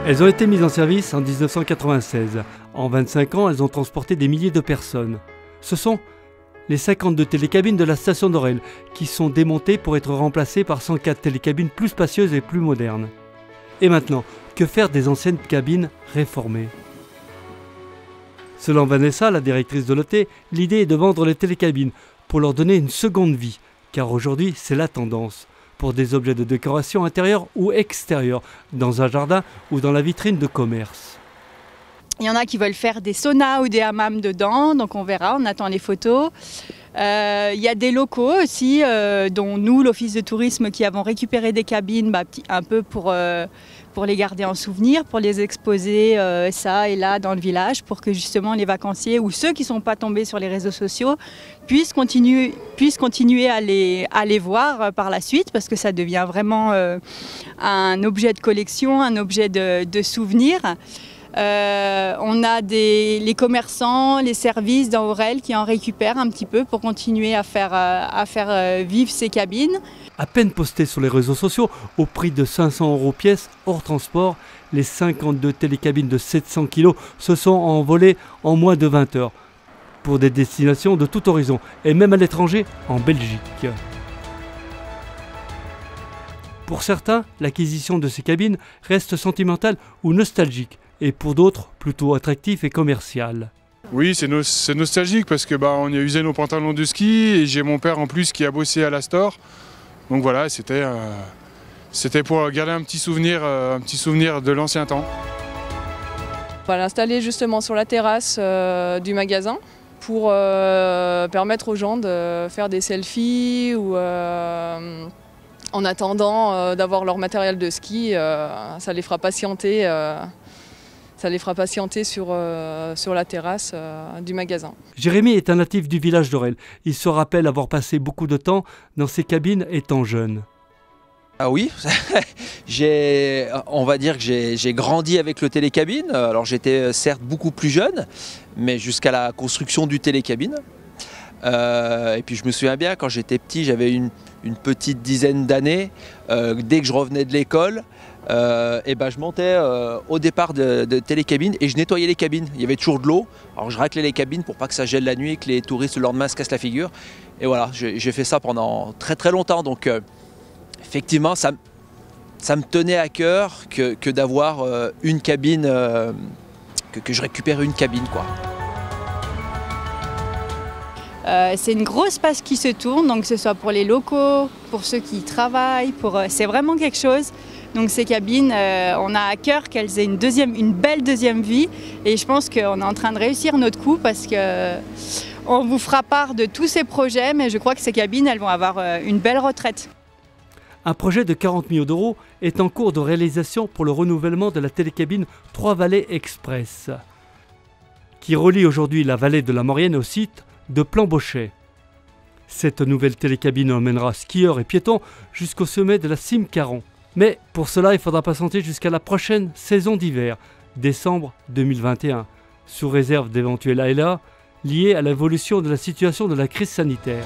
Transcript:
Elles ont été mises en service en 1996. En 25 ans, elles ont transporté des milliers de personnes. Ce sont les 52 télécabines de la station d'Orel qui sont démontées pour être remplacées par 104 télécabines plus spacieuses et plus modernes. Et maintenant, que faire des anciennes cabines réformées? Selon Vanessa, la directrice de l'OT, l'idée est de vendre les télécabines pour leur donner une seconde vie, car aujourd'hui c'est la tendance, pour des objets de décoration intérieure ou extérieure, dans un jardin ou dans la vitrine de commerce. Il y en a qui veulent faire des saunas ou des hammams dedans, donc on verra, on attend les photos. Il y a des locaux aussi, dont nous, l'Office de tourisme, qui avons récupéré des cabines un peu pour les garder en souvenir, pour les exposer ça et là dans le village, pour que justement les vacanciers ou ceux qui ne sont pas tombés sur les réseaux sociaux puissent continuer à les voir par la suite, parce que ça devient vraiment un objet de collection, un objet de souvenir. On a les commerçants, les services dans Orel qui en récupèrent un petit peu pour continuer à faire vivre ces cabines. À peine postées sur les réseaux sociaux, au prix de 500 € pièce, hors transport, les 52 télécabines de 700 kg se sont envolées en moins de 20 heures pour des destinations de tout horizon et même à l'étranger, en Belgique. Pour certains, l'acquisition de ces cabines reste sentimentale ou nostalgique, et pour d'autres, plutôt attractif et commercial. Oui, c'est nostalgique parce que on y a usé nos pantalons de ski et j'ai mon père en plus qui a bossé à la Store. Donc voilà, c'était pour garder un petit souvenir de l'ancien temps. On va l'installer justement sur la terrasse du magasin pour permettre aux gens de faire des selfies ou en attendant d'avoir leur matériel de ski, ça les fera patienter. Sur la terrasse du magasin. Jérémy est un natif du village d'Orel. Il se rappelle avoir passé beaucoup de temps dans ces cabines étant jeune. Ah oui, on va dire que j'ai grandi avec le télécabine. Alors j'étais certes beaucoup plus jeune, mais jusqu'à la construction du télécabine. Et puis je me souviens bien, quand j'étais petit, j'avais une petite dizaine d'années. Dès que je revenais de l'école, je montais au départ de télécabine et je nettoyais les cabines. Il y avait toujours de l'eau, alors je raclais les cabines pour pas que ça gèle la nuit et que les touristes le lendemain se cassent la figure. Et voilà, j'ai fait ça pendant très très longtemps. Donc effectivement, ça me tenait à cœur que d'avoir une cabine, que je récupère une cabine, quoi. C'est une grosse page qui se tourne, donc que ce soit pour les locaux, pour ceux qui y travaillent, c'est vraiment quelque chose. Donc ces cabines, on a à cœur qu'elles aient une belle deuxième vie, et je pense qu'on est en train de réussir notre coup parce qu'on vous fera part de tous ces projets, mais je crois que ces cabines, elles vont avoir une belle retraite. Un projet de 40 millions d'euros est en cours de réalisation pour le renouvellement de la télécabine Trois-Vallées Express, qui relie aujourd'hui la vallée de la Maurienne au site de Plambochet. Cette nouvelle télécabine emmènera skieurs et piétons jusqu'au sommet de la cime Caron. Mais pour cela, il faudra patienter jusqu'à la prochaine saison d'hiver, décembre 2021, sous réserve d'éventuels aléas liés à l'évolution de la situation de la crise sanitaire.